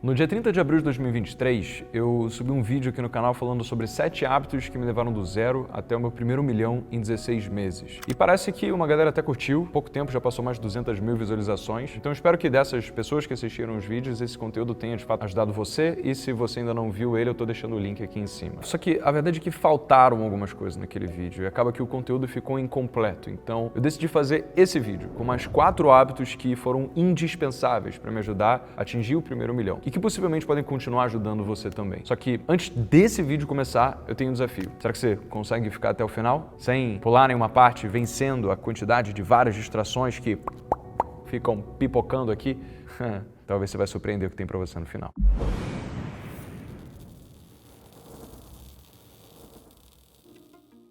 No dia 30 de abril de 2023, eu subi um vídeo aqui no canal falando sobre 7 hábitos que me levaram do zero até o meu primeiro milhão em 16 meses. E parece que uma galera até curtiu, pouco tempo, já passou mais de 200 mil visualizações. Então eu espero que dessas pessoas que assistiram os vídeos, esse conteúdo tenha de fato ajudado você. E se você ainda não viu ele, eu tô deixando o link aqui em cima. Só que a verdade é que faltaram algumas coisas naquele vídeo e acaba que o conteúdo ficou incompleto. Então eu decidi fazer esse vídeo com mais 4 hábitos que foram indispensáveis para me ajudar a atingir o primeiro milhão. E que possivelmente podem continuar ajudando você também. Só que antes desse vídeo começar, eu tenho um desafio. Será que você consegue ficar até o final? Sem pular nenhuma parte, vencendo a quantidade de várias distrações que ficam pipocando aqui? Talvez você vai surpreender o que tem pra você no final.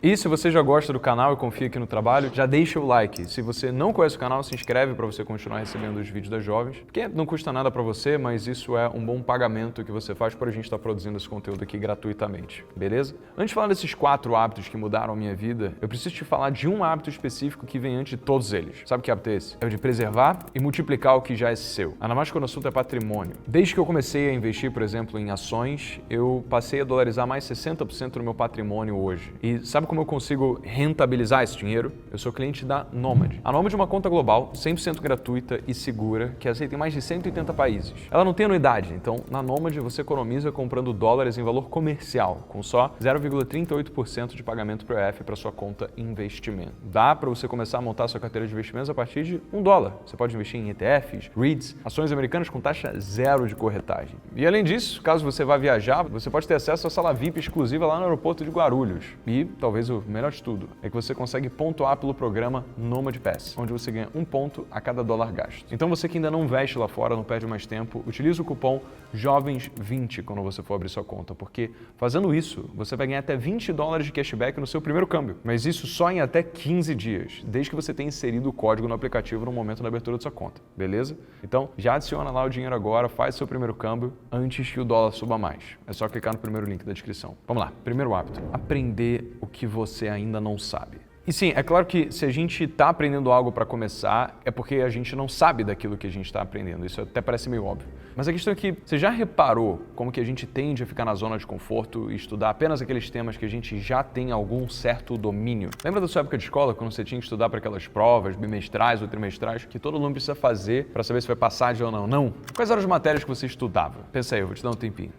E se você já gosta do canal e confia aqui no trabalho, já deixa o like. Se você não conhece o canal, se inscreve para você continuar recebendo os vídeos das jovens, porque não custa nada para você, mas isso é um bom pagamento que você faz por a gente estar produzindo esse conteúdo aqui gratuitamente, beleza? Antes de falar desses 4 hábitos que mudaram a minha vida, eu preciso te falar de um hábito específico que vem antes de todos eles. Sabe que hábito é esse? É o de preservar e multiplicar o que já é seu. Ainda mais quando o assunto é patrimônio. Desde que eu comecei a investir, por exemplo, em ações, eu passei a dolarizar mais 60% do meu patrimônio hoje. E sabe como eu consigo rentabilizar esse dinheiro? Eu sou cliente da Nomad. A Nomad é uma conta global, 100% gratuita e segura, que aceita em mais de 180 países. Ela não tem anuidade, então na Nomad você economiza comprando dólares em valor comercial, com só 0,38% de pagamento por EF para sua conta investimento. Dá para você começar a montar sua carteira de investimentos a partir de $1. Você pode investir em ETFs, REITs, ações americanas com taxa zero de corretagem. E além disso, caso você vá viajar, você pode ter acesso à sala VIP exclusiva lá no aeroporto de Guarulhos. E talvez o melhor de tudo é que você consegue pontuar pelo programa Nomad Pass, onde você ganha 1 ponto a cada dólar gasto. Então você que ainda não investe lá fora, não perde mais tempo, utilize o cupom JOVENS20 quando você for abrir sua conta, porque fazendo isso, você vai ganhar até $20 de cashback no seu primeiro câmbio. Mas isso só em até 15 dias, desde que você tenha inserido o código no aplicativo no momento da abertura da sua conta, beleza? Então já adiciona lá o dinheiro agora, faz seu primeiro câmbio antes que o dólar suba mais. É só clicar no primeiro link da descrição. Vamos lá, primeiro hábito, aprender o que você ainda não sabe. E sim, é claro que se a gente está aprendendo algo para começar, é porque a gente não sabe daquilo que a gente está aprendendo. Isso até parece meio óbvio. Mas a questão é que você já reparou como que a gente tende a ficar na zona de conforto e estudar apenas aqueles temas que a gente já tem algum certo domínio? Lembra da sua época de escola, quando você tinha que estudar para aquelas provas bimestrais ou trimestrais que todo aluno precisa fazer para saber se vai passar de ou não? Não. Quais eram as matérias que você estudava? Pensa aí, eu vou te dar um tempinho.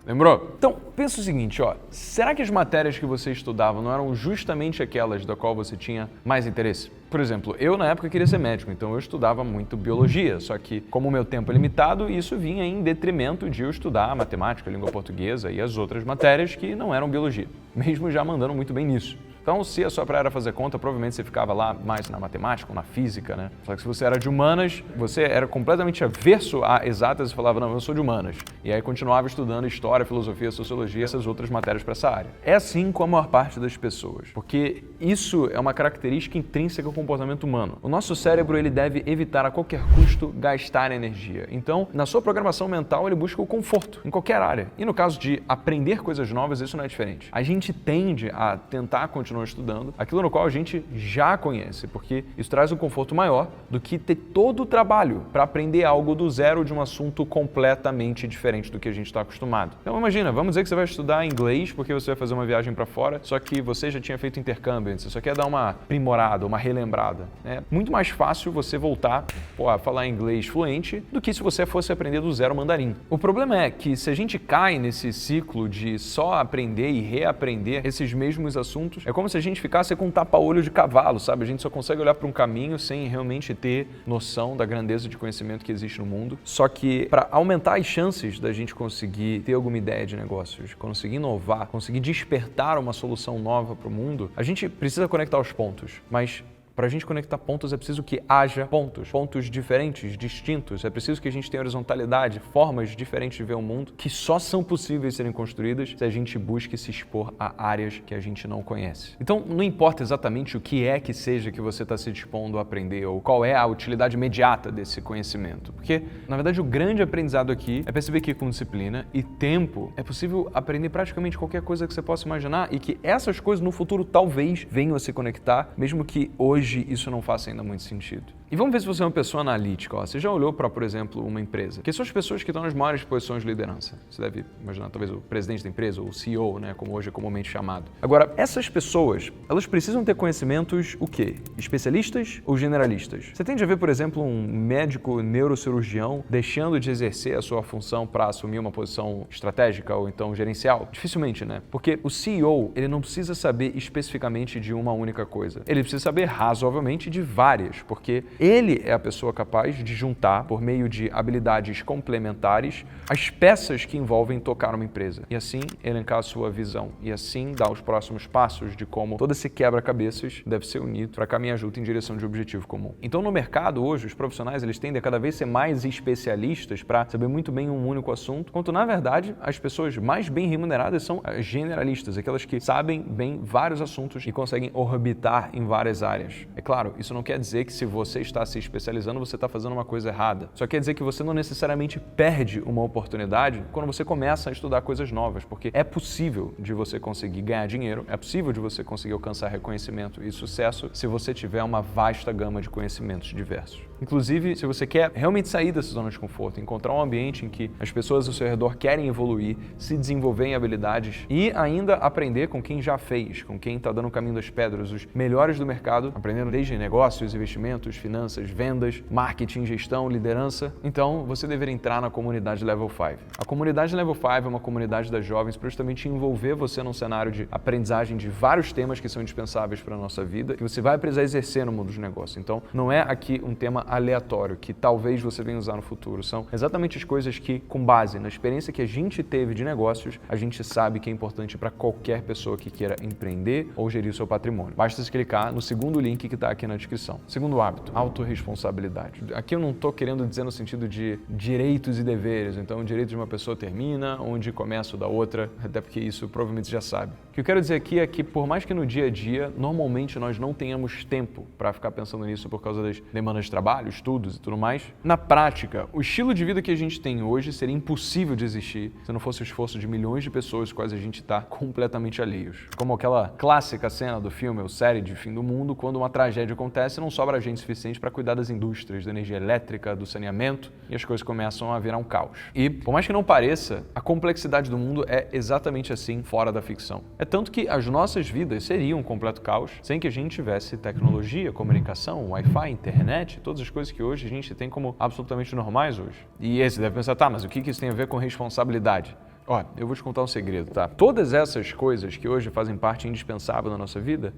Lembrou? Então, pensa o seguinte, será que as matérias que você estudava não eram justamente aquelas da qual você tinha mais interesse? Por exemplo, eu na época queria ser médico, então eu estudava muito biologia, só que como o meu tempo é limitado, isso vinha em detrimento de eu estudar matemática, língua portuguesa e as outras matérias que não eram biologia, mesmo já mandando muito bem nisso. Então, se a sua praia era fazer conta, provavelmente você ficava lá mais na matemática ou na física, né? Só que se você era de humanas, você era completamente averso a exatas e falava, não, eu sou de humanas. E aí continuava estudando história, filosofia, sociologia, essas outras matérias para essa área. É assim com a maior parte das pessoas, porque isso é uma característica intrínseca ao comportamento humano. O nosso cérebro, ele deve evitar a qualquer custo gastar energia. Então, na sua programação mental, ele busca o conforto, em qualquer área. E no caso de aprender coisas novas, isso não é diferente. A gente tende a tentar continuar estudando aquilo no qual a gente já conhece, porque isso traz um conforto maior do que ter todo o trabalho para aprender algo do zero de um assunto completamente diferente do que a gente está acostumado. Então imagina, vamos dizer que você vai estudar inglês porque você vai fazer uma viagem para fora, só que você já tinha feito intercâmbio, você só quer dar uma aprimorada, uma relembrada. É muito mais fácil você voltar a falar inglês fluente do que se você fosse aprender do zero mandarim. O problema é que se a gente cai nesse ciclo de só aprender e reaprender esses mesmos assuntos, é como se a gente ficasse com um tapa-olho de cavalo, sabe? A gente só consegue olhar para um caminho sem realmente ter noção da grandeza de conhecimento que existe no mundo. Só que para aumentar as chances da gente conseguir ter alguma ideia de negócios, conseguir inovar, conseguir despertar uma solução nova para o mundo, a gente precisa conectar os pontos, mas para a gente conectar pontos é preciso que haja pontos diferentes, distintos. É preciso que a gente tenha horizontalidade, formas diferentes de ver o mundo, que só são possíveis serem construídas se a gente busca se expor a áreas que a gente não conhece. Então, não importa exatamente o que é que seja que você está se dispondo a aprender ou qual é a utilidade imediata desse conhecimento. Porque, na verdade, o grande aprendizado aqui é perceber que com disciplina e tempo é possível aprender praticamente qualquer coisa que você possa imaginar e que essas coisas no futuro talvez venham a se conectar, mesmo que hoje isso não faça ainda muito sentido. E vamos ver se você é uma pessoa analítica. Ó. Você já olhou para, por exemplo, uma empresa? Quem são as pessoas que estão nas maiores posições de liderança? Você deve imaginar, talvez, o presidente da empresa, ou o CEO, né, como hoje é comumente chamado. Agora, essas pessoas, elas precisam ter conhecimentos, o quê? Especialistas ou generalistas? Você tende a ver, por exemplo, um médico neurocirurgião deixando de exercer a sua função para assumir uma posição estratégica ou então gerencial? Dificilmente, né? Porque o CEO, ele não precisa saber especificamente de uma única coisa. Ele precisa saber razoavelmente de várias, porque ele é a pessoa capaz de juntar, por meio de habilidades complementares, as peças que envolvem tocar uma empresa. E assim, elencar a sua visão. E assim, dar os próximos passos de como todo esse quebra-cabeças deve ser unido para caminhar junto em direção de um objetivo comum. Então, no mercado, hoje, os profissionais, eles tendem a cada vez ser mais especialistas para saber muito bem um único assunto, enquanto, na verdade, as pessoas mais bem remuneradas são as generalistas, aquelas que sabem bem vários assuntos e conseguem orbitar em várias áreas. É claro, isso não quer dizer que se você está se especializando, você está fazendo uma coisa errada. Só quer dizer que você não necessariamente perde uma oportunidade quando você começa a estudar coisas novas, porque é possível de você conseguir ganhar dinheiro, é possível de você conseguir alcançar reconhecimento e sucesso se você tiver uma vasta gama de conhecimentos diversos. Inclusive, se você quer realmente sair dessa zona de conforto, encontrar um ambiente em que as pessoas ao seu redor querem evoluir, se desenvolver em habilidades e ainda aprender com quem já fez, com quem está dando o caminho das pedras, os melhores do mercado, aprendendo desde negócios, investimentos, finanças, vendas, marketing, gestão, liderança, então você deveria entrar na comunidade Level 5. A comunidade Level 5 é uma comunidade das jovens para justamente envolver você num cenário de aprendizagem de vários temas que são indispensáveis para a nossa vida, que você vai precisar exercer no mundo dos negócios. Então, não é aqui um tema aleatório que talvez você venha usar no futuro. São exatamente as coisas que, com base na experiência que a gente teve de negócios, a gente sabe que é importante para qualquer pessoa que queira empreender ou gerir o seu patrimônio. Basta se clicar no segundo link que está aqui na descrição. Segundo hábito, autorresponsabilidade. Aqui eu não estou querendo dizer no sentido de direitos e deveres, então o direito de uma pessoa termina onde começa o da outra, até porque isso provavelmente você já sabe. O que eu quero dizer aqui é que, por mais que no dia a dia, normalmente nós não tenhamos tempo para ficar pensando nisso por causa das demandas de trabalho, estudos e tudo mais, na prática, o estilo de vida que a gente tem hoje seria impossível de existir se não fosse o esforço de milhões de pessoas quais a gente está completamente alheios. Como aquela clássica cena do filme ou série de Fim do Mundo, quando uma tragédia acontece, não sobra gente suficiente para cuidar das indústrias, da energia elétrica, do saneamento, e as coisas começam a virar um caos. E, por mais que não pareça, a complexidade do mundo é exatamente assim fora da ficção. É tanto que as nossas vidas seriam um completo caos sem que a gente tivesse tecnologia, comunicação, Wi-Fi, internet, todas as coisas que hoje a gente tem como absolutamente normais hoje. E aí você deve pensar, tá, mas o que isso tem a ver com responsabilidade? Ó, eu vou te contar um segredo, tá? Todas essas coisas que hoje fazem parte indispensável da nossa vida,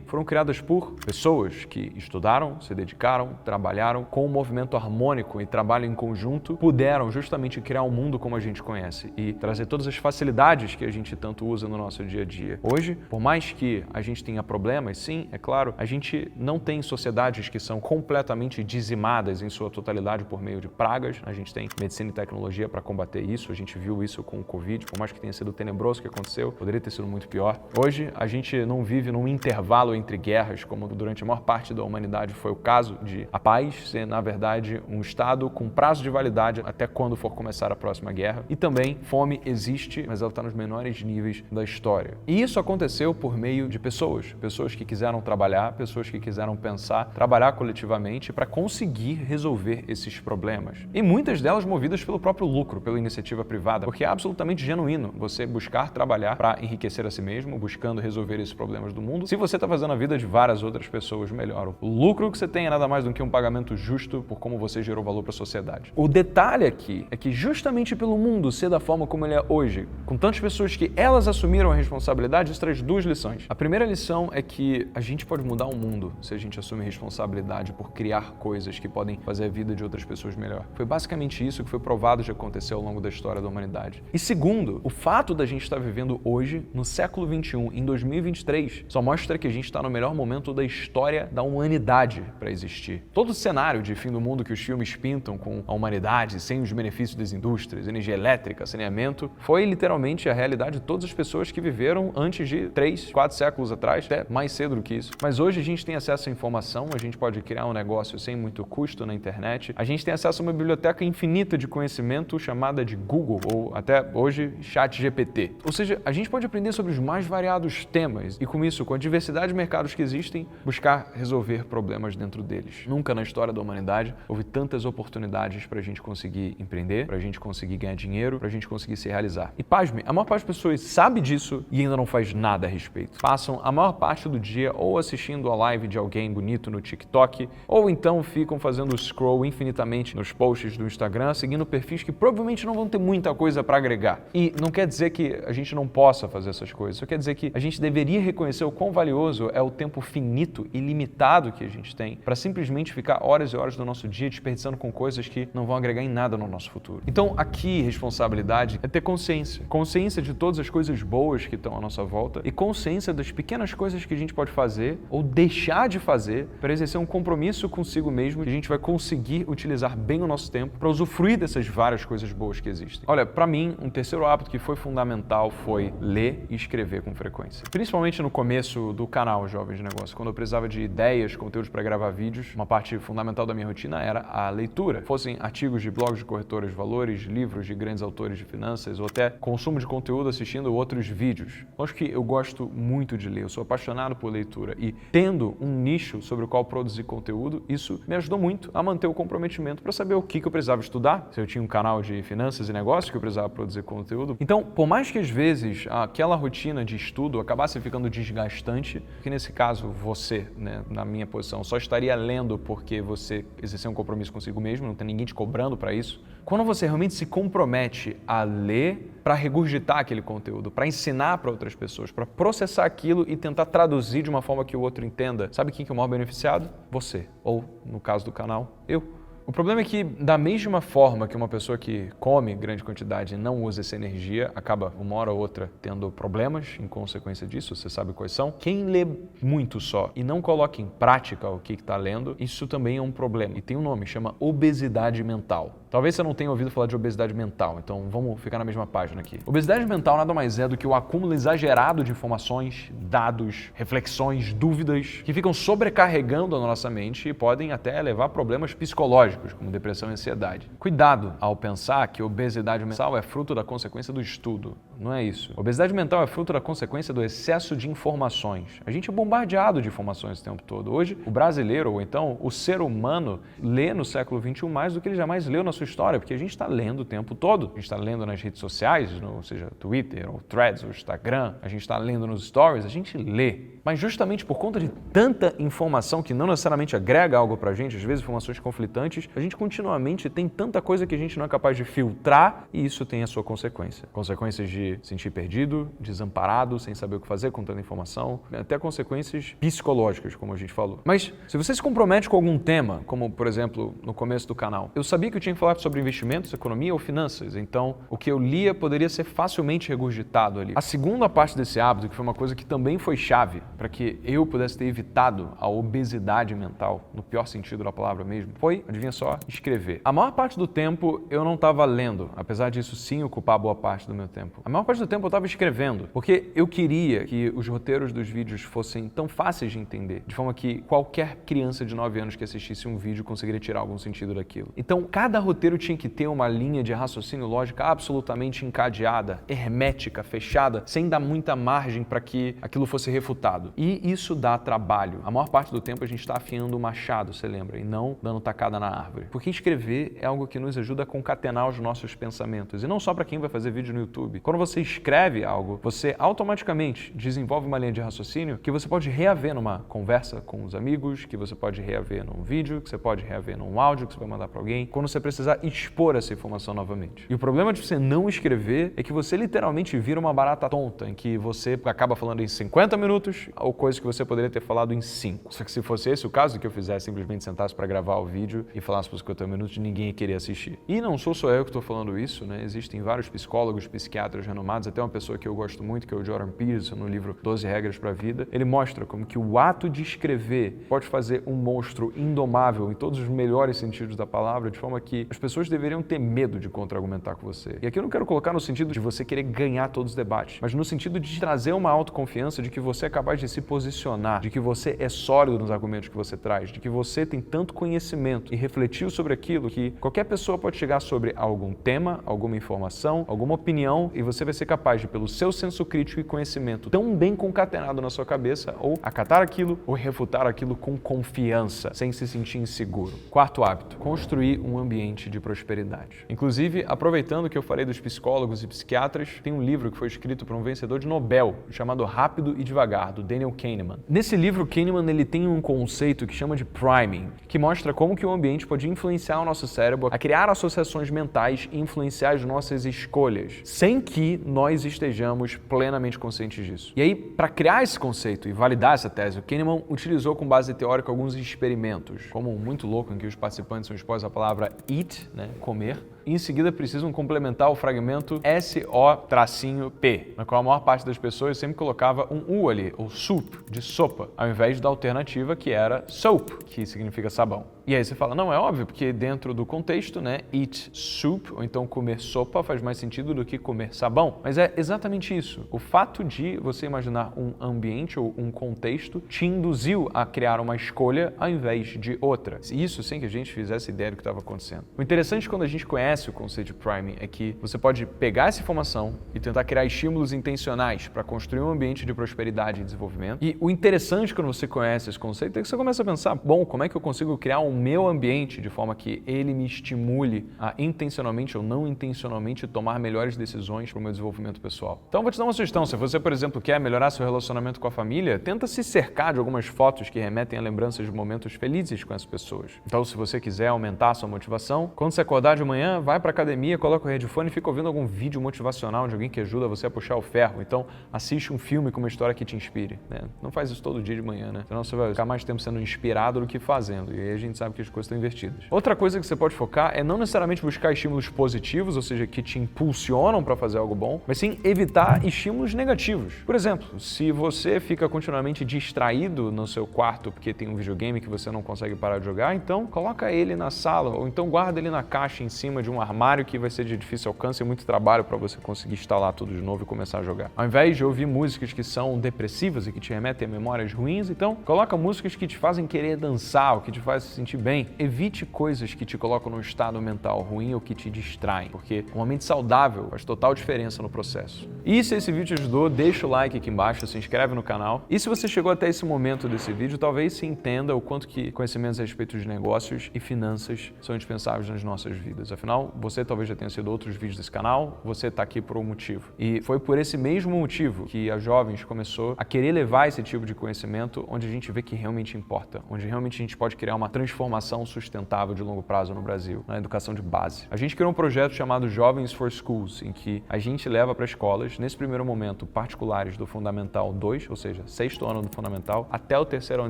foram criadas por pessoas que estudaram, se dedicaram, trabalharam com um movimento harmônico e trabalho em conjunto, puderam justamente criar um mundo como a gente conhece e trazer todas as facilidades que a gente tanto usa no nosso dia a dia. Hoje, por mais que a gente tenha problemas, sim, é claro, a gente não tem sociedades que são completamente dizimadas em sua totalidade por meio de pragas. A gente tem medicina e tecnologia para combater isso, a gente viu isso com o Covid, por mais que tenha sido tenebroso o que aconteceu, poderia ter sido muito pior. Hoje, a gente não vive num intervalo entre guerras, como durante a maior parte da humanidade foi o caso de a paz ser, na verdade, um estado com prazo de validade até quando for começar a próxima guerra. E também, fome existe, mas ela está nos menores níveis da história. E isso aconteceu por meio de pessoas que quiseram trabalhar, pessoas que quiseram pensar, trabalhar coletivamente para conseguir resolver esses problemas. E muitas delas movidas pelo próprio lucro, pela iniciativa privada, porque é absolutamente genuíno você buscar trabalhar para enriquecer a si mesmo, buscando resolver esses problemas do mundo, se você está fazendo a vida de várias outras pessoas melhor. O lucro que você tem é nada mais do que um pagamento justo por como você gerou valor para a sociedade. O detalhe aqui é que justamente pelo mundo ser da forma como ele é hoje, com tantas pessoas que elas assumiram a responsabilidade, isso traz duas lições. A primeira lição é que a gente pode mudar o mundo se a gente assume responsabilidade por criar coisas que podem fazer a vida de outras pessoas melhor. Foi basicamente isso que foi provado de acontecer ao longo da história da humanidade. E segundo, o fato da gente estar vivendo hoje, no século XXI, em 2023, só mostra que a gente está no melhor momento da história da humanidade para existir. Todo o cenário de fim do mundo que os filmes pintam com a humanidade, sem os benefícios das indústrias, energia elétrica, saneamento, foi literalmente a realidade de todas as pessoas que viveram antes de 3, 4 séculos atrás, até mais cedo do que isso. Mas hoje a gente tem acesso à informação, a gente pode criar um negócio sem muito custo na internet, a gente tem acesso a uma biblioteca infinita de conhecimento chamada de Google, ou até Hoje, ChatGPT. Ou seja, a gente pode aprender sobre os mais variados temas e com isso, com a diversidade de mercados que existem, buscar resolver problemas dentro deles. Nunca na história da humanidade houve tantas oportunidades para a gente conseguir empreender, para a gente conseguir ganhar dinheiro, para a gente conseguir se realizar. E pasme, a maior parte das pessoas sabe disso e ainda não faz nada a respeito. Passam a maior parte do dia ou assistindo a live de alguém bonito no TikTok, ou então ficam fazendo scroll infinitamente nos posts do Instagram, seguindo perfis que provavelmente não vão ter muita coisa para agregar. E não quer dizer que a gente não possa fazer essas coisas, só quer dizer que a gente deveria reconhecer o quão valioso é o tempo finito e limitado que a gente tem para simplesmente ficar horas e horas do nosso dia desperdiçando com coisas que não vão agregar em nada no nosso futuro. Então, aqui, responsabilidade é ter consciência. Consciência de todas as coisas boas que estão à nossa volta e consciência das pequenas coisas que a gente pode fazer ou deixar de fazer para exercer um compromisso consigo mesmo que a gente vai conseguir utilizar bem o nosso tempo para usufruir dessas várias coisas boas que existem. Olha, para mim, um terceiro hábito que foi fundamental foi ler e escrever com frequência. Principalmente no começo do canal Jovens de Negócio, quando eu precisava de ideias, conteúdos para gravar vídeos, uma parte fundamental da minha rotina era a leitura. Fossem artigos de blogs de corretoras de valores, livros de grandes autores de finanças ou até consumo de conteúdo assistindo outros vídeos. Acho que eu gosto muito de ler, eu sou apaixonado por leitura e tendo um nicho sobre o qual produzir conteúdo, isso me ajudou muito a manter o comprometimento para saber o que eu precisava estudar, se eu tinha um canal de finanças e negócios que eu precisava produzir conteúdo. Então, por mais que às vezes aquela rotina de estudo acabasse ficando desgastante, que nesse caso você, né, na minha posição, só estaria lendo porque você exerceu um compromisso consigo mesmo, não tem ninguém te cobrando para isso. Quando você realmente se compromete a ler para regurgitar aquele conteúdo, para ensinar para outras pessoas, para processar aquilo e tentar traduzir de uma forma que o outro entenda, sabe quem que é o maior beneficiado? Você. Ou, no caso do canal, eu. O problema é que, da mesma forma que uma pessoa que come grande quantidade e não usa essa energia, acaba uma hora ou outra tendo problemas em consequência disso, você sabe quais são. Quem lê muito só e não coloca em prática o que está lendo, isso também é um problema. E tem um nome, chama obesidade mental. Talvez você não tenha ouvido falar de obesidade mental, então vamos ficar na mesma página aqui. Obesidade mental nada mais é do que o acúmulo exagerado de informações, dados, reflexões, dúvidas, que ficam sobrecarregando a nossa mente e podem até levar a problemas psicológicos, como depressão e ansiedade. Cuidado ao pensar que obesidade mental é fruto da consequência do estudo. Não é isso. Obesidade mental é fruto da consequência do excesso de informações. A gente é bombardeado de informações o tempo todo. Hoje, o brasileiro, ou então o ser humano, lê no século XXI mais do que ele jamais leu na sua história, porque a gente está lendo o tempo todo. A gente está lendo nas redes sociais, ou seja, Twitter, ou Threads, ou Instagram. A gente está lendo nos stories, a gente lê. Mas justamente por conta de tanta informação que não necessariamente agrega algo pra gente, às vezes informações conflitantes, a gente continuamente tem tanta coisa que a gente não é capaz de filtrar e isso tem a sua consequência. Consequências de sentir perdido, desamparado, sem saber o que fazer com tanta informação, até consequências psicológicas, como a gente falou. Mas se você se compromete com algum tema, como por exemplo no começo do canal, eu sabia que eu tinha que falar sobre investimentos, economia ou finanças, então o que eu lia poderia ser facilmente regurgitado ali. A segunda parte desse hábito, que foi uma coisa que também foi chave para que eu pudesse ter evitado a obesidade mental, no pior sentido da palavra mesmo, foi, adivinha só, escrever. A maior parte do tempo eu não estava lendo, apesar disso sim ocupar boa parte do meu tempo. A maior parte do tempo eu estava escrevendo, porque eu queria que os roteiros dos vídeos fossem tão fáceis de entender, de forma que qualquer criança de 9 anos que assistisse um vídeo conseguiria tirar algum sentido daquilo. Então, cada roteiro tinha que ter uma linha de raciocínio lógica absolutamente encadeada, hermética, fechada, sem dar muita margem para que aquilo fosse refutado. E isso dá trabalho. A maior parte do tempo a gente está afiando o machado, você lembra, e não dando tacada na árvore. Porque escrever é algo que nos ajuda a concatenar os nossos pensamentos. E não só para quem vai fazer vídeo no YouTube. Quando você escreve algo, você automaticamente desenvolve uma linha de raciocínio que você pode reaver numa conversa com os amigos, que você pode reaver num vídeo, que você pode reaver num áudio que você vai mandar para alguém, quando você precisar expor essa informação novamente. E o problema de você não escrever é que você literalmente vira uma barata tonta, em que você acaba falando em 50 minutos ou coisas que você poderia ter falado em 5. Só que se fosse esse o caso, que eu fizesse simplesmente sentasse para gravar o vídeo e falasse por 50 minutos, ninguém ia querer assistir. E não sou só eu que estou falando isso, né? Existem vários psicólogos, psiquiatras renomados, até uma pessoa que eu gosto muito, que é o Jordan Peterson, no livro 12 Regras para a Vida. Ele mostra como que o ato de escrever pode fazer um monstro indomável em todos os melhores sentidos da palavra, de forma que as pessoas deveriam ter medo de contra-argumentar com você. E aqui eu não quero colocar no sentido de você querer ganhar todos os debates, mas no sentido de trazer uma autoconfiança de que você é capaz de você se posicionar de que você é sólido nos argumentos que você traz, de que você tem tanto conhecimento e refletiu sobre aquilo que qualquer pessoa pode chegar sobre algum tema, alguma informação, alguma opinião e você vai ser capaz de, pelo seu senso crítico e conhecimento tão bem concatenado na sua cabeça, ou acatar aquilo ou refutar aquilo com confiança, sem se sentir inseguro. Quarto hábito, construir um ambiente de prosperidade. Inclusive, aproveitando que eu falei dos psicólogos e psiquiatras, tem um livro que foi escrito por um vencedor de Nobel, chamado Rápido e Devagar, do Daniel Kahneman. Nesse livro, Kahneman ele tem um conceito que chama de priming, que mostra como que o ambiente pode influenciar o nosso cérebro a criar associações mentais e influenciar as nossas escolhas, sem que nós estejamos plenamente conscientes disso. E aí, para criar esse conceito e validar essa tese, o Kahneman utilizou com base teórica alguns experimentos, como um muito louco em que os participantes são expostos à palavra eat, comer, e em seguida precisam complementar o fragmento SO-P, na qual a maior parte das pessoas sempre colocava um U ali, ou soup, de sopa, ao invés da alternativa que era soap, que significa sabão. E aí você fala, não, é óbvio, porque dentro do contexto, eat soup, ou então comer sopa, faz mais sentido do que comer sabão. Mas é exatamente isso. O fato de você imaginar um ambiente ou um contexto te induziu a criar uma escolha ao invés de outra. Isso sem que a gente fizesse ideia do que estava acontecendo. O interessante quando a gente conhece o conceito de priming é que você pode pegar essa informação e tentar criar estímulos intencionais para construir um ambiente de prosperidade e desenvolvimento. E o interessante quando você conhece esse conceito é que você começa a pensar, bom, como é que eu consigo criar um meu ambiente de forma que ele me estimule a intencionalmente ou não intencionalmente tomar melhores decisões para o meu desenvolvimento pessoal. Então, vou te dar uma sugestão. Se você, por exemplo, quer melhorar seu relacionamento com a família, tenta se cercar de algumas fotos que remetem a lembranças de momentos felizes com essas pessoas. Então, se você quiser aumentar a sua motivação, quando você acordar de manhã, vai para a academia, coloca o headphone e fica ouvindo algum vídeo motivacional de alguém que ajuda você a puxar o ferro. Então, assiste um filme com uma história que te inspire. Não faz isso todo dia de manhã, Senão você vai ficar mais tempo sendo inspirado do que fazendo. E aí a gente sabe que as coisas estão invertidas. Outra coisa que você pode focar é não necessariamente buscar estímulos positivos, ou seja, que te impulsionam para fazer algo bom, mas sim evitar estímulos negativos. Por exemplo, se você fica continuamente distraído no seu quarto porque tem um videogame que você não consegue parar de jogar, então coloca ele na sala, ou então guarda ele na caixa em cima de um armário que vai ser de difícil alcance e muito trabalho para você conseguir instalar tudo de novo e começar a jogar. Ao invés de ouvir músicas que são depressivas e que te remetem a memórias ruins, então coloca músicas que te fazem querer dançar, ou que te fazem se sentir bem. Evite coisas que te colocam num estado mental ruim ou que te distraem, porque uma mente saudável faz total diferença no processo. E se esse vídeo te ajudou, deixa o like aqui embaixo, se inscreve no canal. E se você chegou até esse momento desse vídeo, talvez se entenda o quanto que conhecimentos a respeito de negócios e finanças são indispensáveis nas nossas vidas. Afinal, você talvez já tenha sido outros vídeos desse canal, você está aqui por um motivo. E foi por esse mesmo motivo que a Jovens começou a querer levar esse tipo de conhecimento onde a gente vê que realmente importa, onde realmente a gente pode criar uma transformação sustentável de longo prazo no Brasil, na educação de base. A gente criou um projeto chamado Jovens for Schools, em que a gente leva para escolas, nesse primeiro momento, particulares do Fundamental 2, ou seja, 6º ano do Fundamental, até o 3º ano do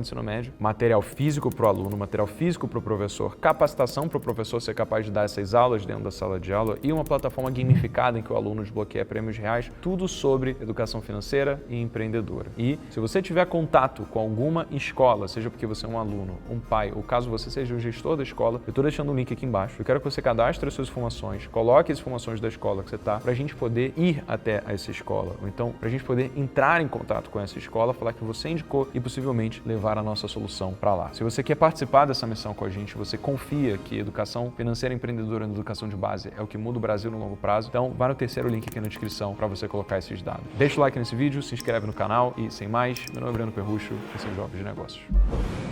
ensino médio, material físico para o aluno, material físico para o professor, capacitação para o professor ser capaz de dar essas aulas dentro da sala de aula e uma plataforma gamificada em que o aluno desbloqueia prêmios reais, tudo sobre educação financeira e empreendedora. E se você tiver contato com alguma escola, seja porque você é um aluno, um pai, ou caso você seja o gestor da escola, eu estou deixando um link aqui embaixo. Eu quero que você cadastre as suas informações, coloque as informações da escola que você está, para a gente poder ir até essa escola, ou então para a gente poder entrar em contato com essa escola, falar que você indicou e possivelmente levar a nossa solução para lá. Se você quer participar dessa missão com a gente, você confia que educação financeira empreendedora na educação de base é o que muda o Brasil no longo prazo, então vai no 3º link aqui na descrição para você colocar esses dados. Deixa o like nesse vídeo, se inscreve no canal e sem mais, meu nome é Breno Perrucho, esse é o Jovens de Negócios.